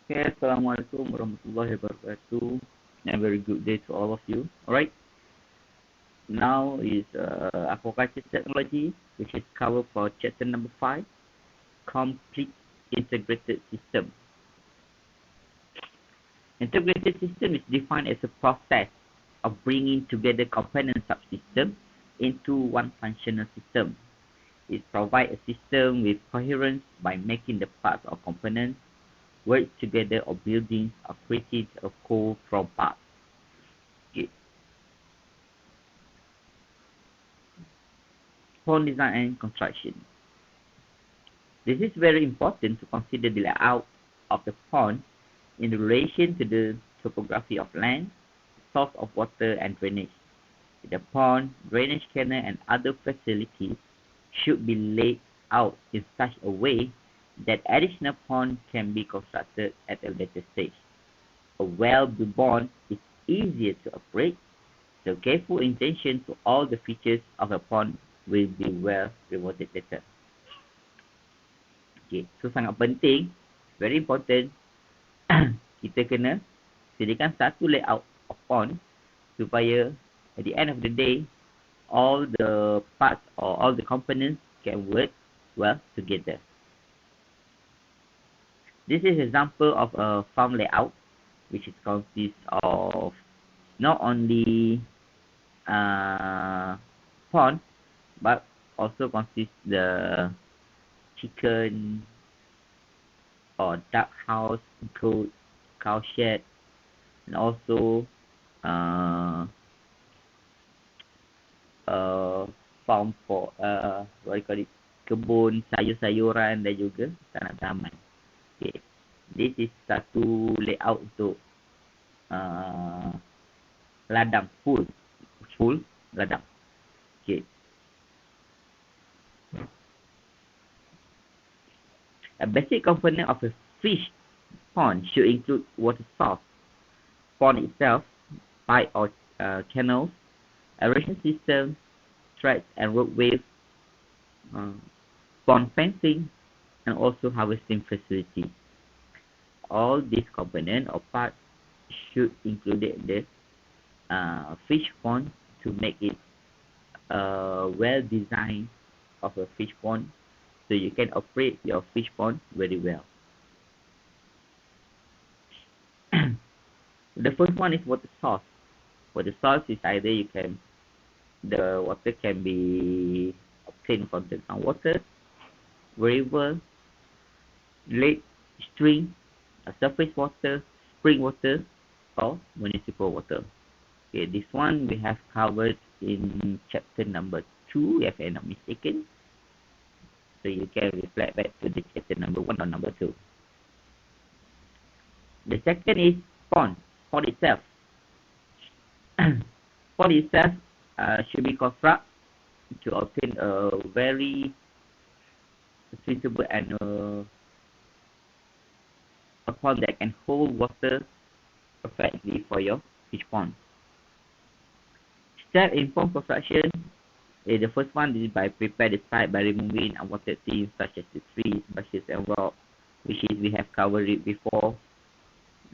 Okay, Assalamualaikum warahmatullahi wabarakatuh. A very good day to all of you. Alright, now is aquaculture technology, which is covered for chapter number 5, complete integrated system. Integrated system is defined as a process of bringing together component subsystems into one functional system. It provides a system with coherence by making the parts or components work together, or buildings are created or core from parts. Okay. Pond design and construction. This is very important to consider the layout of the pond in relation to the topography of land, source of water and drainage. The pond, drainage canal and other facilities should be laid out in such a way that additional pond can be constructed at a later stage. A well-built pond is easier to operate, so careful attention to all the features of a pond will be well rewarded later. Okay, so sangat penting, very important, kita kena sediakan satu layout of pond supaya at the end of the day, all the parts or all the components can work well together. This is an example of a farm layout, which is consists of not only pond, but also consists the chicken or duck house, goat, cow shed, and also farm for what you call it, kebun sayur-sayuran dan juga tanaman. Okay. This is satu layout untuk ladang full ladang. Okay. A basic component of a fish pond should include water source, pond itself, pipe or canals, aeration system, threads and roadways, pond fencing, and also harvesting facility. All these components or parts should include the fish pond to make it well designed of a fish pond, so you can operate your fish pond very well. The first one is water source. Water source is either the water can be obtained from the groundwater, river, lake, stream, surface water, spring water, or municipal water. Okay, this one we have covered in chapter number 2, if I'm not mistaken. So you can reflect back to the chapter number 1 or number 2. The second is pond itself. Pond itself should be constructed to obtain a very suitable and a pond that can hold water perfectly for your fish pond. Step in pond construction. The first one is by prepare the site by removing unwanted things such as the trees, bushes and rock, which is we have covered it before.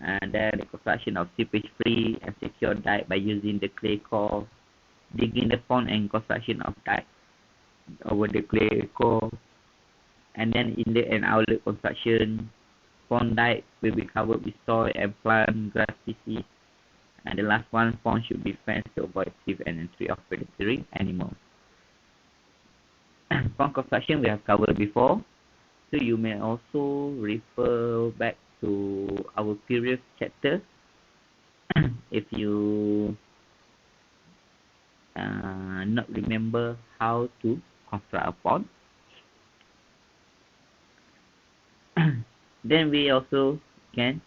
And then the construction of seepage free and secure dike by using the clay core, digging the pond and construction of dike over the clay core. And then inlet and outlet construction, pond dike will be covered with soil and plant grass species. And the last one, pond should be fenced to avoid thief and entry of predatory animals. Pond construction we have covered before, so you may also refer back to our previous chapter if you not remember how to construct a pond. Then we also can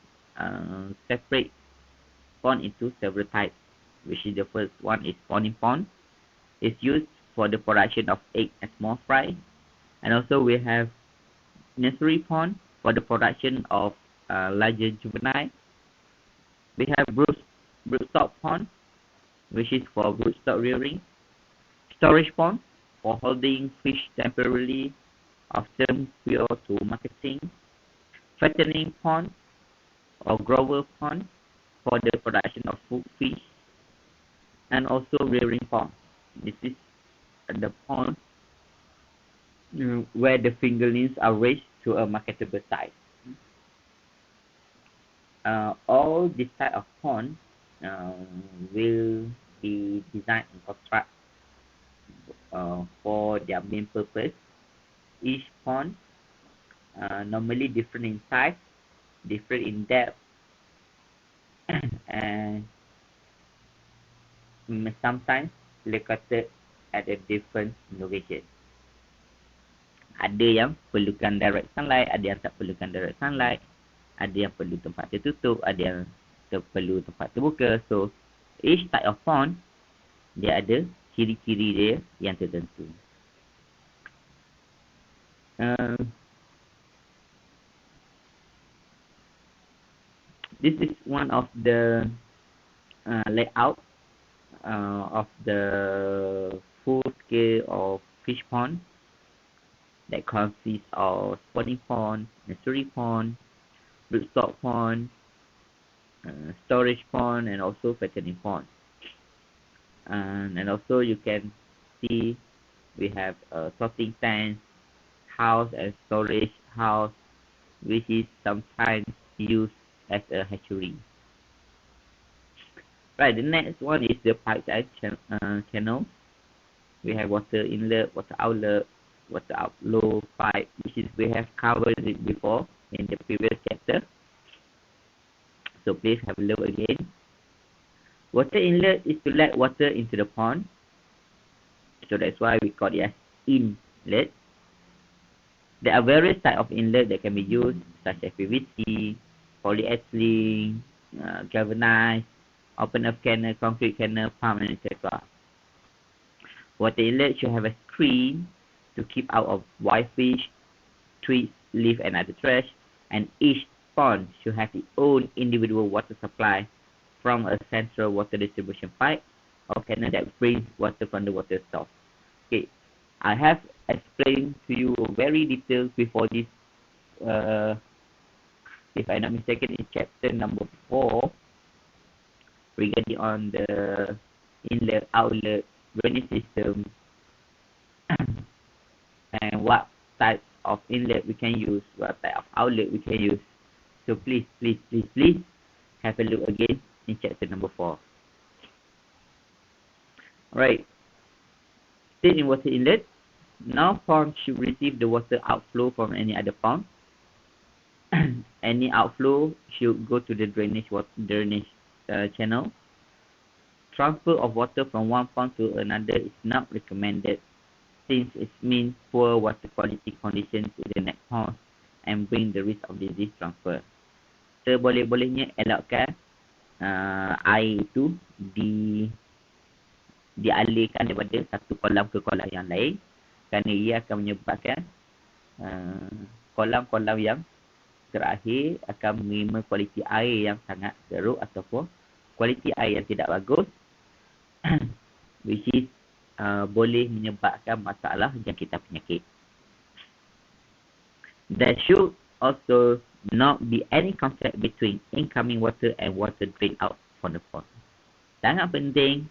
separate pond into several types, which is the first one is spawning pond. It's used for the production of egg and small fry. And also we have nursery pond for the production of larger juvenile. We have broodstock pond, which is for broodstock rearing. Storage pond for holding fish temporarily, often prior to marketing. Fattening pond or grower pond for the production of food, fish, and also rearing pond. This is the pond where the fingerlings are raised to a marketable size. All this type of pond will be designed and constructed for their main purpose. Each pond normally different in size, different in depth, and sometimes located at a different location. Ada yang perlukan direct sunlight, ada yang tak perlukan direct sunlight, ada yang perlu tempat tertutup, ada yang perlu tempat terbuka. So, each type of pond, dia ada ciri-ciri dia yang tertentu. This is one of the layout of the full scale of fish pond that consists of spawning pond, nursery pond, broodstock pond, storage pond, and also fattening pond. And also you can see we have a sorting tank, house and storage house, which is sometimes used as a hatchery. Right, the next one is the pipeline channel. We have water inlet, water outlet, water outflow pipe, which is we have covered it before in the previous chapter. So please have a look again. Water inlet is to let water into the pond. So that's why we call it as inlet. There are various types of inlet that can be used, such as PVC, polyethylene, galvanized, open earth canal, concrete canal, pump, and etc. Water inlet should have a screen to keep out of wild fish, twigs, leaf, and other trash. And each pond should have its own individual water supply from a central water distribution pipe or canal that brings water from the water source. Okay, I have explained to you very detailed before this. If I'm not mistaken, in chapter number 4, regarding on the inlet, outlet, drainage system, and what type of inlet we can use, what type of outlet we can use. So please have a look again in chapter number 4. Alright, still in water inlet. Now pond should receive the water outflow from any other pond. Any outflow should go to the drainage channel. Transfer of water from one pond to another is not recommended, since it means poor water quality conditions in the next pond and bring the risk of disease transfer. Seboleh-bolehnya elakkan air itu dialihkan daripada satu kolam ke kolam yang lain, kerana ia akan menyebabkan kolam-kolam yang terakhir akan menerima kualiti air yang sangat teruk ataupun kualiti air yang tidak bagus, which is boleh menyebabkan masalah jangkitan penyakit. There should also not be any contact between incoming water and water drained out from the pond. Sangat penting,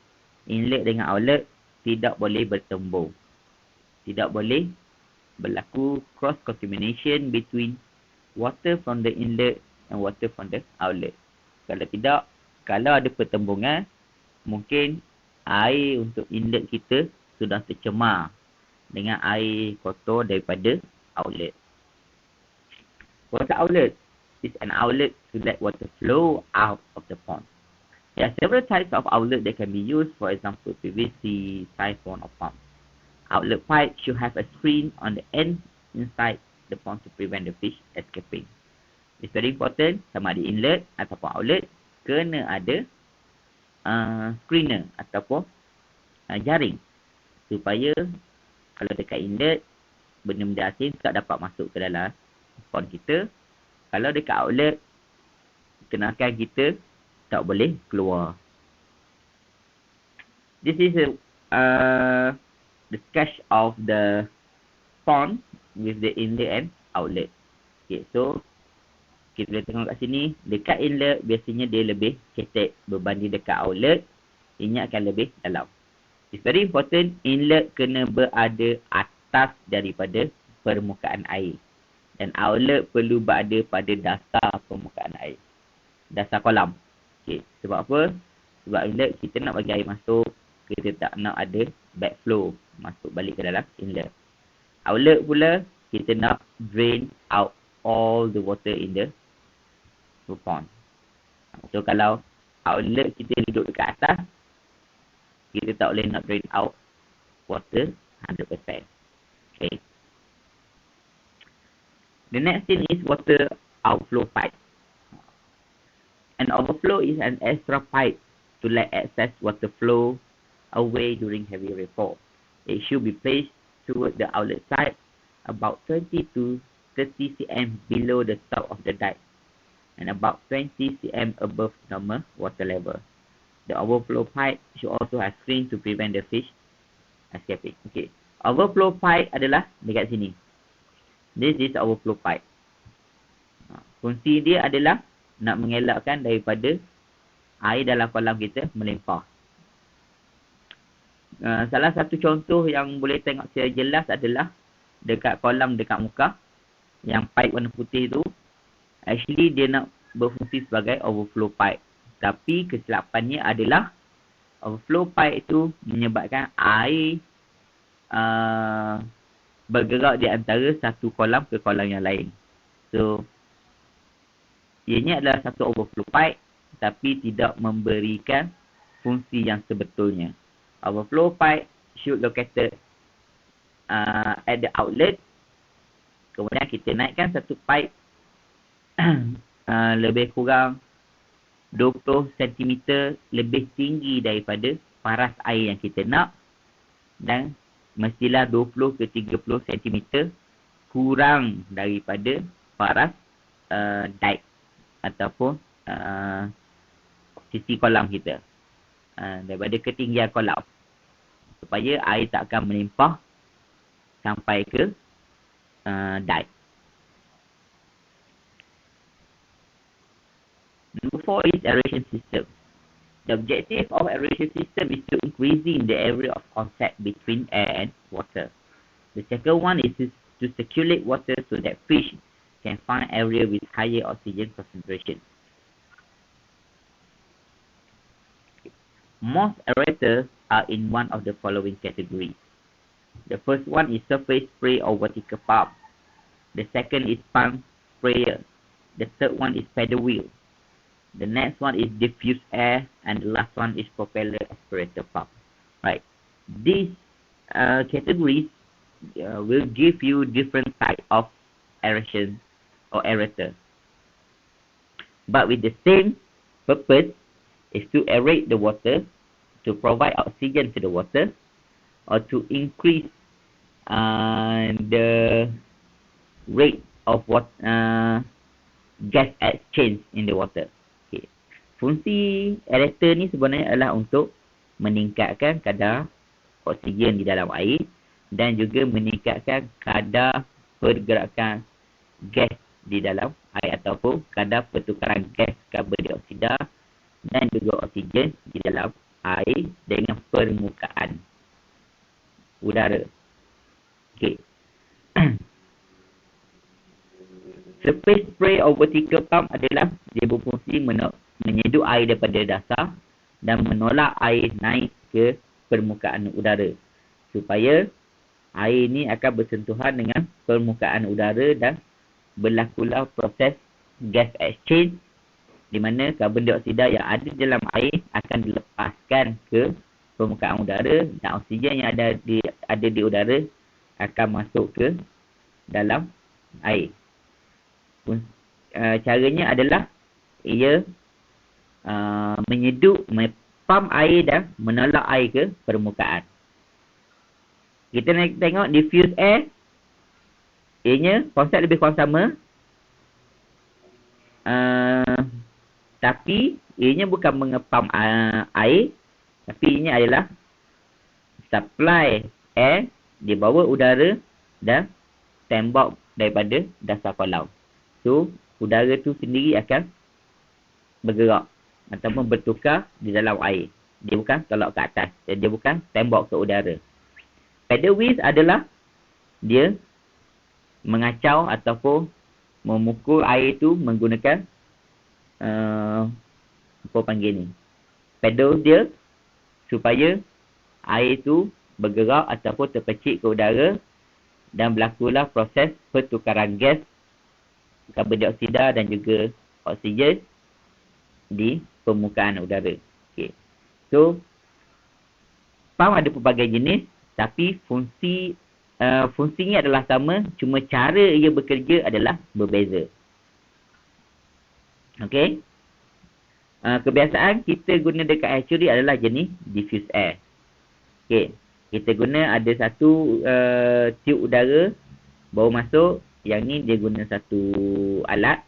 inlet dengan outlet tidak boleh bertembung. Tidak boleh berlaku cross contamination between water from the inlet and water from the outlet. Kalau tidak, kalau ada pertembungan, mungkin air untuk inlet kita sudah tercemar dengan air kotor daripada outlet. Water outlet is an outlet to let water flow out of the pond. There are several types of outlet that can be used, for example, PVC, siphon, or pump. Outlet pipe should have a screen on the end inside the pond to prevent the fish escaping. It's very important, sama ada inlet ataupun outlet, kena ada screener ataupun jaring, supaya kalau dekat inlet, benda-benda asing tak dapat masuk ke dalam pond kita. Kalau dekat outlet, kenalkan kita tak boleh keluar. This is the sketch of the pond with the inlet and outlet. Okay, so kita boleh tengok kat sini, dekat inlet biasanya dia lebih ketek berbanding dekat outlet, ianya akan lebih dalam. It's very important, inlet kena berada atas daripada permukaan air. Dan outlet perlu berada pada dasar permukaan air. Dasar kolam. Okay. Sebab apa? Sebab inlet kita nak bagi air masuk, kita tak nak ada backflow masuk balik ke dalam inlet. Outlet pula, kita nak drain out all the water in the pond. So kalau outlet kita duduk dekat atas, kita tak boleh nak drain out water 100%. Okay. The next thing is water outflow pipe. An overflow is an extra pipe to let excess water flow away during heavy rainfall. It should be placed toward the outlet side about 20 to 30 cm below the top of the dike and about 20 cm above normal water level. The overflow pipe should also have screen to prevent the fish escaping. Okay. Overflow pipe adalah dekat sini. This is overflow pipe. Fungsi dia adalah nak mengelakkan daripada air dalam kolam kita melimpah. Salah satu contoh yang boleh tengok secara jelas adalah dekat kolam dekat muka. Yang pipe warna putih tu, actually dia nak berfungsi sebagai overflow pipe. Tapi kesilapannya adalah overflow pipe itu menyebabkan air bergerak di antara satu kolam ke kolam yang lain. So, ianya adalah satu overflow pipe tapi tidak memberikan fungsi yang sebetulnya. Overflow pipe should located at the outlet. Kemudian kita naikkan satu pipe lebih kurang 20 cm lebih tinggi daripada paras air yang kita nak, dan mestilah 20 ke 30 cm kurang daripada paras dike ataupun sisi kolam kita, daripada ketinggian kolam, supaya air tak akan melimpah sampai ke dike. Number 4 is aeration system. The objective of aeration system is to increasing the area of contact between air and water. The second one is to circulate water so that fish can find area with higher oxygen concentration. Most aerators are in one of the following categories. The first one is surface spray or vertical pump. The second is pump sprayer. The third one is paddle wheel. The next one is diffuse air, and the last one is propeller aspirator pump. Right. These categories will give you different type of aeration or aerator, but with the same purpose, is to aerate the water, to provide oxygen to the water, or to increase the rate of what gas exchange in the water. Okay. Fungsi aerator ni sebenarnya adalah untuk meningkatkan kadar oksigen di dalam air dan juga meningkatkan kadar pergerakan gas di dalam air ataupun kadar pertukaran gas karbon dioksida dan juga oksigen di dalam air dengan permukaan udara. Okay. Surface spray or vertical pump adalah dia berfungsi menyedut air daripada dasar dan menolak air naik ke permukaan udara supaya air ni akan bersentuhan dengan permukaan udara dan berlakulah proses gas exchange di mana karbon dioksida yang ada dalam air akan dilepaskan ke permukaan udara dan oksigen yang ada di udara akan masuk ke dalam air. Caranya adalah ia menyedut, pump air dan menolak air ke permukaan. Kita nak tengok diffuse air, ianya konsep lebih kurang sama, tapi ianya bukan mengepam air, tapi ianya adalah supply air di bawah udara dan tembak daripada dasar kolam. So, udara tu sendiri akan bergerak ataupun bertukar di dalam air. Dia bukan tolak ke atas. Dia bukan tembok ke udara. Paddle wheels adalah dia mengacau ataupun memukul air tu menggunakan apa panggil ni, pedal dia supaya air tu bergerak ataupun terpecik ke udara dan berlakulah proses pertukaran gas karbon dioksida dan juga oksigen di permukaan udara. Okay. So, pump ada pelbagai jenis tapi fungsinya adalah sama, cuma cara ia bekerja adalah berbeza. Okey. Kebiasaan kita guna dekat hatchery adalah jenis diffuse air. Okey. Kita guna ada satu tiub udara baru masuk. Yang ni dia guna satu alat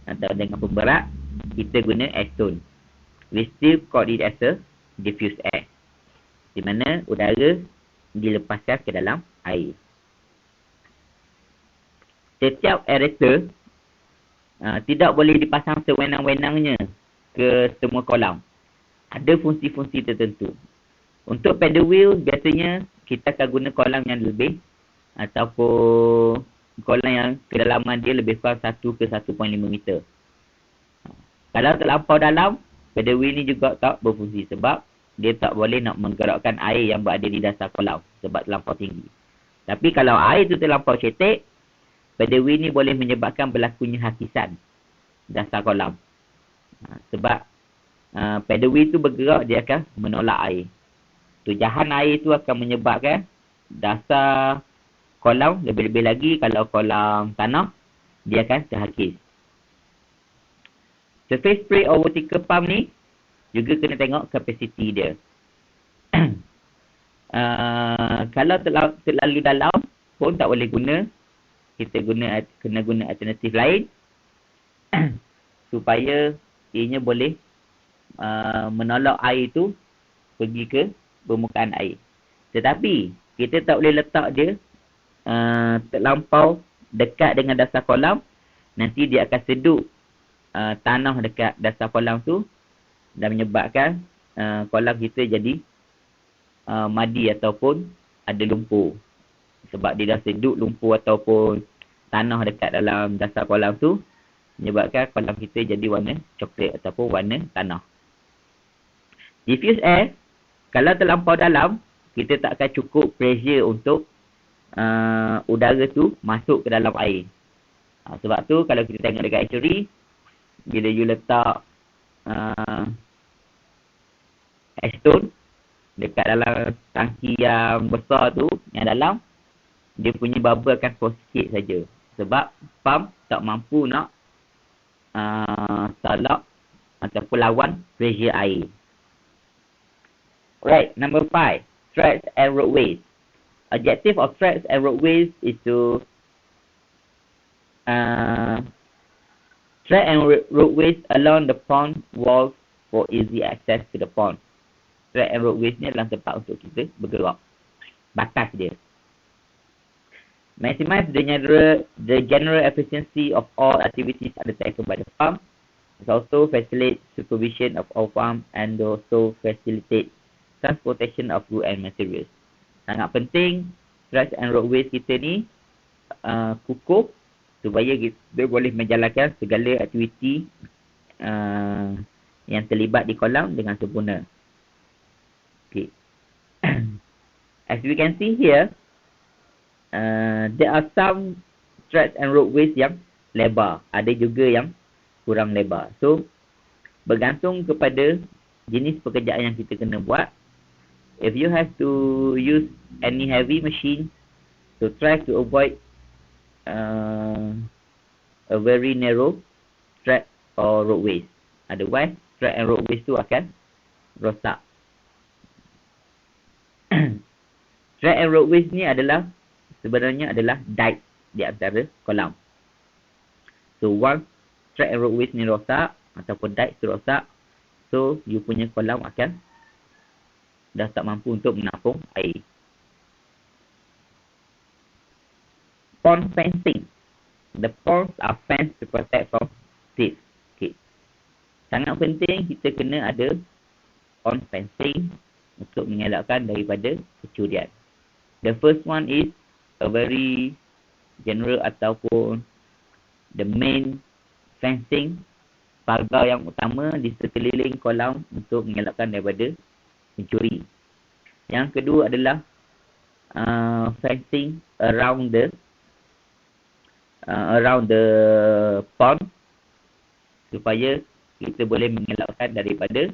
atau dengan pemberat. Kita guna air stone. We still call it as a diffuse air. Di mana udara dilepaskan ke dalam air. Setiap aerator tidak boleh dipasang sewenang-wenangnya ke semua kolam. Ada fungsi-fungsi tertentu. Untuk paddle wheel, biasanya kita akan guna kolam yang lebih ataupun kolam yang kedalaman dia lebih kurang 1 ke 1.5 meter. Kalau terlampau dalam, paddle wheel ni juga tak berfungsi sebab dia tak boleh nak menggerakkan air yang berada di dasar kolam sebab terlampau tinggi. Tapi kalau air tu terlampau cetek, paddle wheel ni boleh menyebabkan berlakunya hakisan dasar kolam. Sebab paddle wheel tu bergerak, dia akan menolak air. Tujahan air tu akan menyebabkan dasar kolam, lebih-lebih lagi kalau kolam tanah, dia akan terhakis. Surface spray or vertical pump ni juga kena tengok kapasiti dia. Kalau terlalu dalam pun tak boleh guna. Kita kena guna alternatif lain supaya ianya boleh menolak air tu pergi ke permukaan air. Tetapi kita tak boleh letak dia terlampau dekat dengan dasar kolam. Nanti dia akan seduk tanah dekat dasar kolam tu dan menyebabkan kolam kita jadi madi ataupun ada lumpur. Sebab dia dah sedut lumpur ataupun tanah dekat dalam dasar kolam tu, menyebabkan kolam kita jadi warna coklat ataupun warna tanah. Diffuse air, kalau terlampau dalam, kita tak akan cukup pressure untuk udara tu masuk ke dalam air. Sebab tu kalau kita tengok dekat hatchery, bila you letak air stone dekat dalam tangki yang besar tu, yang dalam, dia punya bubble akan keluar sikit saja. Sebab pump tak mampu nak tolak ataupun lawan pressure air. Right, number 5. Tracks and roadways. Objective of tracks and roadways is to track and roadways along the pond walls for easy access to the pond. Track and roadways ni adalah tempat untuk kita bergerak. Batas dia. Maximize the general efficiency of all activities undertaken by the farm. It also facilitate supervision of all farm and also facilitate transportation of goods and materials. Sangat penting tracks and roadways kita ni kukuh supaya kita boleh menjalankan segala aktiviti yang terlibat di kolam dengan sempurna. Okay. As we can see here, there are some tracks and roadways yang lebar. Ada juga yang kurang lebar. So, bergantung kepada jenis pekerjaan yang kita kena buat. If you have to use any heavy machine, to try to avoid a very narrow track or roadways. Otherwise, track and roadways tu akan rosak. Track and roadways ni sebenarnya adalah dike di antara kolam. So once track and roadways ni rosak ataupun dike tu rosak, so you punya kolam akan dah tak mampu untuk menampung air. Pond fencing. The ponds are fenced to protect from thieves. Okay. Sangat penting kita kena ada pond fencing untuk mengelakkan daripada pencurian. The first one is a very general ataupun the main fencing, pagar yang utama di sekeliling kolam untuk mengelakkan daripada pencuri. Yang kedua adalah fencing around the pond supaya kita boleh mengelakkan daripada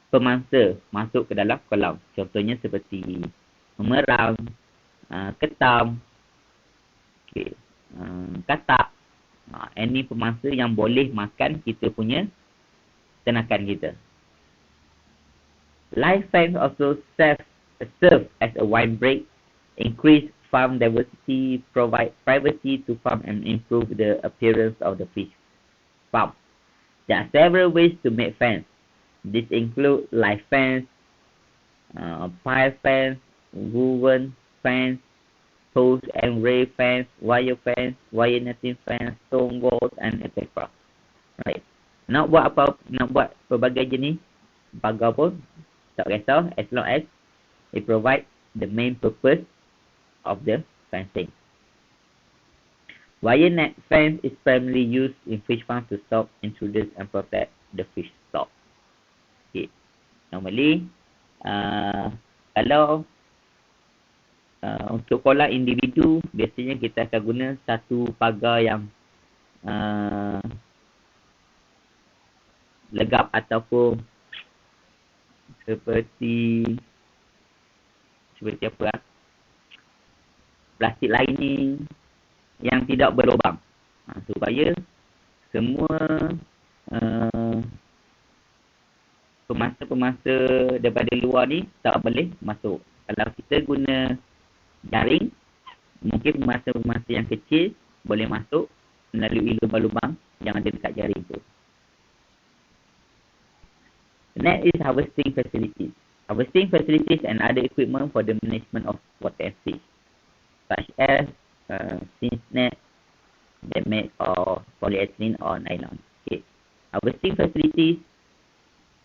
pemangsa masuk ke dalam kolam. Contohnya seperti memerang, ketam, katak, any pemangsa yang boleh makan kita punya ternakan kita. Live fence also serve as a windbreak, increase farm diversity, provide privacy to farm and improve the appearance of the fish farm. There are several ways to make fence. This include live fence, pile fence, woven fence, post and rail fence, wire netting fence, stone walls and etc. Right. Nak buat pelbagai jenis pagar pun tak kisah, as long as it provide the main purpose of the fencing. Wire net fence is primarily used in fish farms to stop intruders and protect the fish stock. Okay. Normally, kalau untuk kolam individu, biasanya kita akan guna satu pagar yang legap ataupun seperti apa? Plastik lining yang tidak berlubang, supaya semua pemangsa daripada luar ni tak boleh masuk. Kalau kita guna jaring, mungkin pemangsa yang kecil boleh masuk melalui lubang-lubang yang ada dekat jaring tu. Next is harvesting facilities. Harvesting facilities and other equipment for the management of water and fish, such as singe net that made of polyethylene or nylon. Okay. Harvesting facilities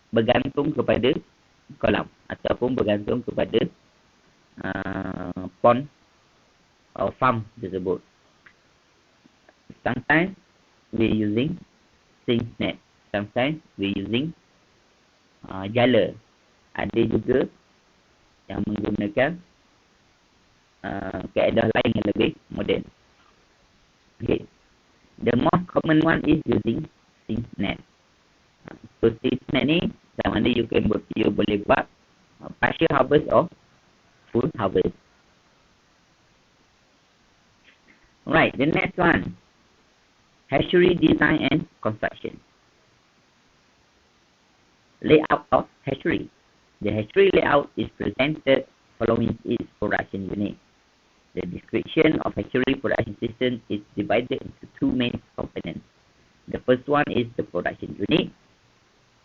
bergantung kepada kolam ataupun bergantung kepada pond or farm tersebut. Sometimes we using singe net, sometimes we using jala. Ada juga yang menggunakan kaedah lain yang lebih moden. Okay. The most common one is using singe net. So singe net ni sama ada you boleh buat partial harvest or full harvest. Alright, the next one, hatchery design and construction. Layout of hatchery. The hatchery layout is presented following its production unit. The description of hatchery production system is divided into two main components. The first one is the production unit,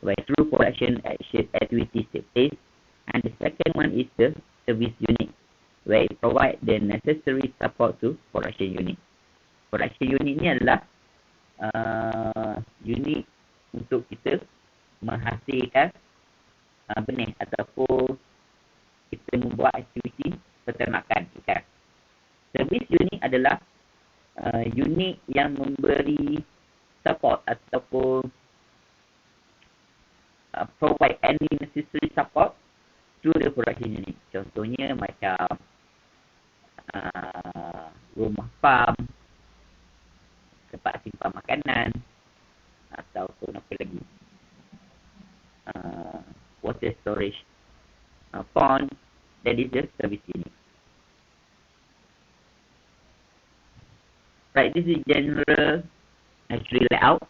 where through production activities take place, and the second one is the service unit, where it provides the necessary support to production unit. Production unit ni adalah unit untuk kita menghasilkan benih ataupun kita membuat aktiviti peternakan ikan. Service unit adalah unit yang memberi support ataupun provide any necessary support to the production unit. Contohnya macam rumah farm, tempat simpan makanan, ataupun apa lagi, water storage pond. That is the service unit. Right, this is general hatchery layout.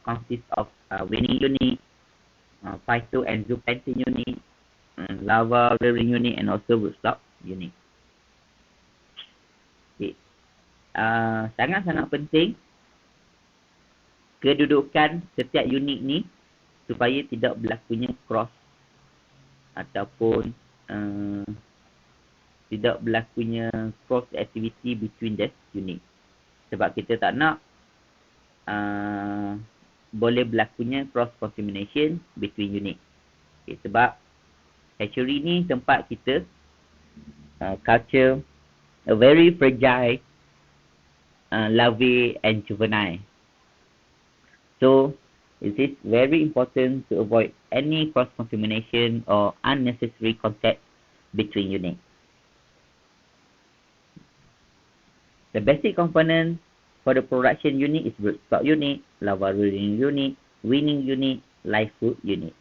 Consists of weaning unit, phyto and zooplankton unit, larva rearing unit, and also broodstock unit. Okay. Sangat-sangat penting kedudukan setiap unit ni supaya tidak berlakunya cross ataupun tidak berlakunya cross activity between the unit. Sebab kita tak nak boleh berlakunya cross contamination between unit. Okay, sebab hatchery ni tempat kita culture a very fragile larvae and juvenile. So it is very important to avoid any cross contamination or unnecessary contact between units. The basic component for the production unit is broodstock unit, larva rearing unit, weaning unit, live food unit.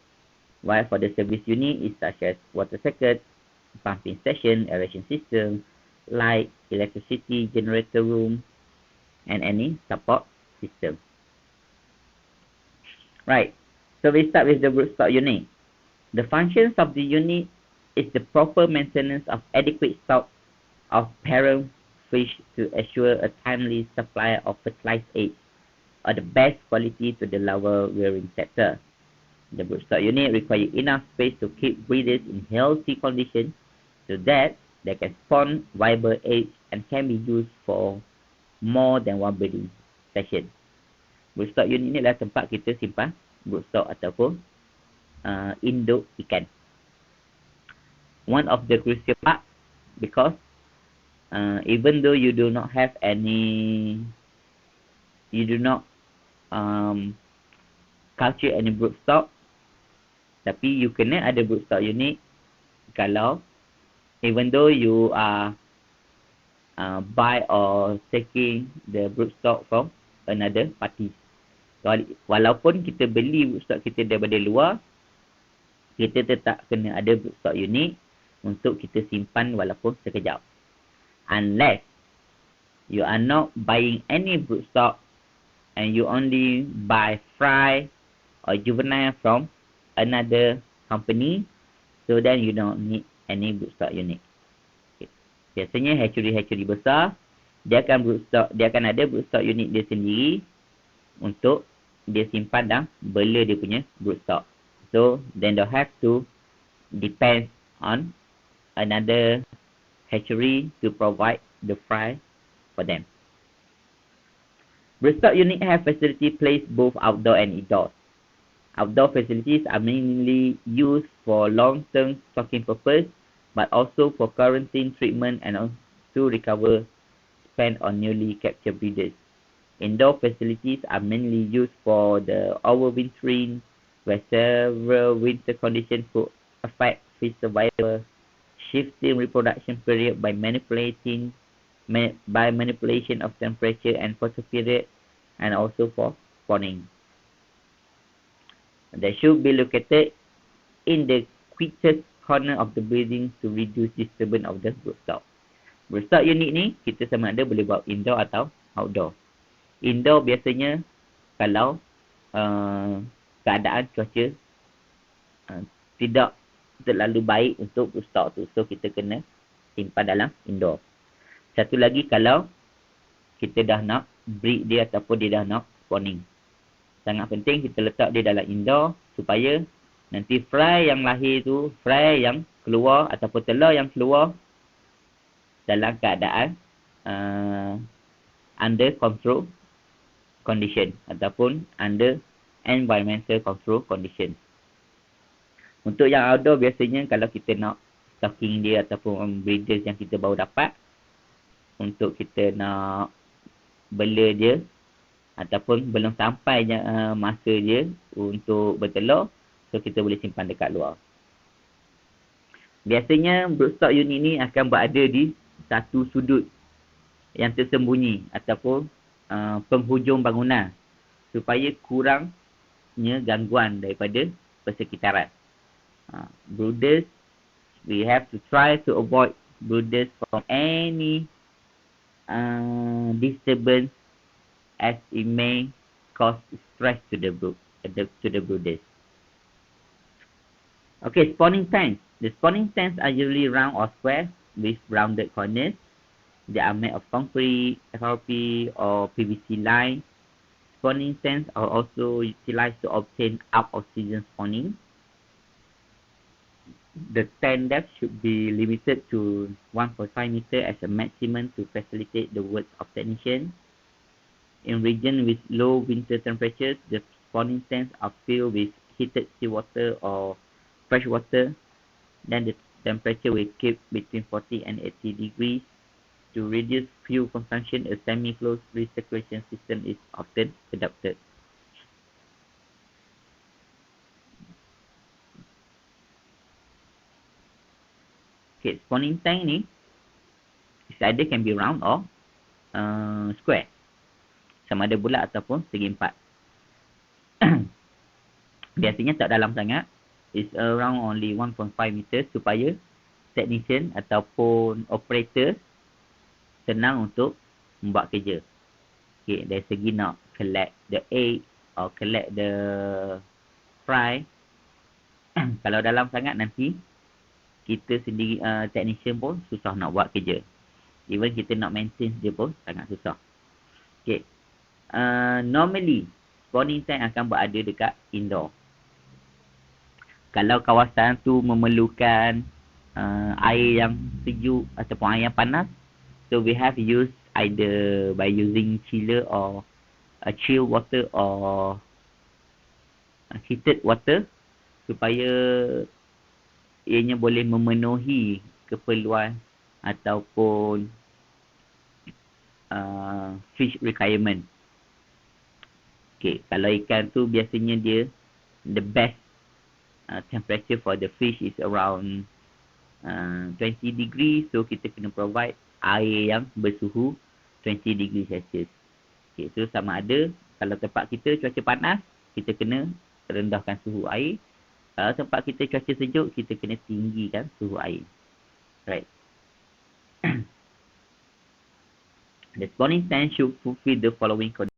While for the service unit is such as water circuit, pumping station, aeration system, light, electricity, generator room, and any support system. Right, so we start with the broodstock unit. The functions of the unit is the proper maintenance of adequate stock of parent fish to assure a timely supply of fertilized eggs or the best quality to the larva rearing sector. The broodstock unit requires enough space to keep breeders in healthy condition so that they can spawn viable eggs and can be used for more than one breeding session. Broodstock unit ni adalah tempat kita simpan broodstock ataupun induk ikan. One of the crucial part because even though you do not have any, you do not culture any broodstock, tapi you kena ada broodstock unit kalau even though you are buy or taking the broodstock from another party. Walaupun kita beli broodstock kita daripada luar, kita tetap kena ada broodstock unit untuk kita simpan walaupun sekejap. Unless you are not buying any broodstock and you only buy fry or juvenile from another company, so then you don't need any broodstock unit. Okay. Biasanya hatchery besar dia akan ada broodstock unit dia sendiri untuk dia simpan dan bela dia punya broodstock. So then they have to depend on another hatchery to provide the fry for them. Broodstock unit have facility placed both outdoor and indoors. Outdoor facilities are mainly used for long-term stocking purpose, but also for quarantine treatment and to recover spent on newly captured breeders. Indoor facilities are mainly used for the overwintering, where several winter conditions could affect fish survival, shifting reproduction period by manipulation of temperature and photo period, and also for spawning. They should be located in the quickest corner of the building to reduce disturbance of the broodstock. Broodstock unit ni kita sama ada boleh buat indoor atau outdoor. Indoor biasanya kalau keadaan cuaca tidak terlalu baik untuk broodstock tu, so kita kena simpan dalam indoor. Satu lagi kalau kita dah nak breed dia ataupun dia dah nak spawning, sangat penting kita letak dia dalam indoor supaya nanti fry yang lahir tu, fry yang keluar ataupun telur yang keluar dalam keadaan under control condition ataupun under environmental control condition. Untuk yang outdoor biasanya kalau kita nak stocking dia ataupun breeders yang kita baru dapat, untuk kita nak bela dia ataupun belum sampai masa dia untuk bertelur, so kita boleh simpan dekat luar. Biasanya broodstock unit ni akan berada di satu sudut yang tersembunyi ataupun penghujung bangunan supaya kurangnya gangguan daripada persekitaran. Brooders, we have to try to avoid brooders from any disturbance as it may cause stress to the brooders. Okay, spawning tanks. The spawning tanks are usually round or square with rounded corners. They are made of concrete, FRP or PVC line. Spawning tanks are also utilized to obtain up-of-season spawning. The tank depth should be limited to 1.5 meter as a maximum to facilitate the work of technician. In region with low winter temperatures, the spawning tanks are filled with heated seawater or fresh water. Then the temperature will keep between 40 and 80 degrees. To reduce fuel consumption, a semi-closed recirculation system is often adopted. Okay, spawning tank ni is either can be round or square. Sama ada bulat ataupun segi empat. Biasanya tak dalam sangat. It's around only 1.5 meter supaya technician ataupun operator senang untuk membuat kerja. Okay, dari segi nak collect the egg or collect the fry. Kalau dalam sangat nanti kita sendiri technician pun susah nak buat kerja. Even kita nak maintain dia pun sangat susah. Okay. Normally spawning tank akan berada dekat indoor. Kalau kawasan tu memerlukan air yang sejuk ataupun air yang panas, so we have used either by using chiller or chill water or heated water supaya ianya boleh memenuhi keperluan ataupun fish requirement. Okay, kalau ikan tu biasanya dia the best temperature for the fish is around 20 degree, so kita kena provide air yang bersuhu 20 degree Celsius. Okay, so sama ada kalau tempat kita cuaca panas, kita kena rendahkan suhu air. Kalau tempat kita cuaca sejuk, kita kena tinggikan suhu air. Right. The spawning tank should fulfill the following conditions.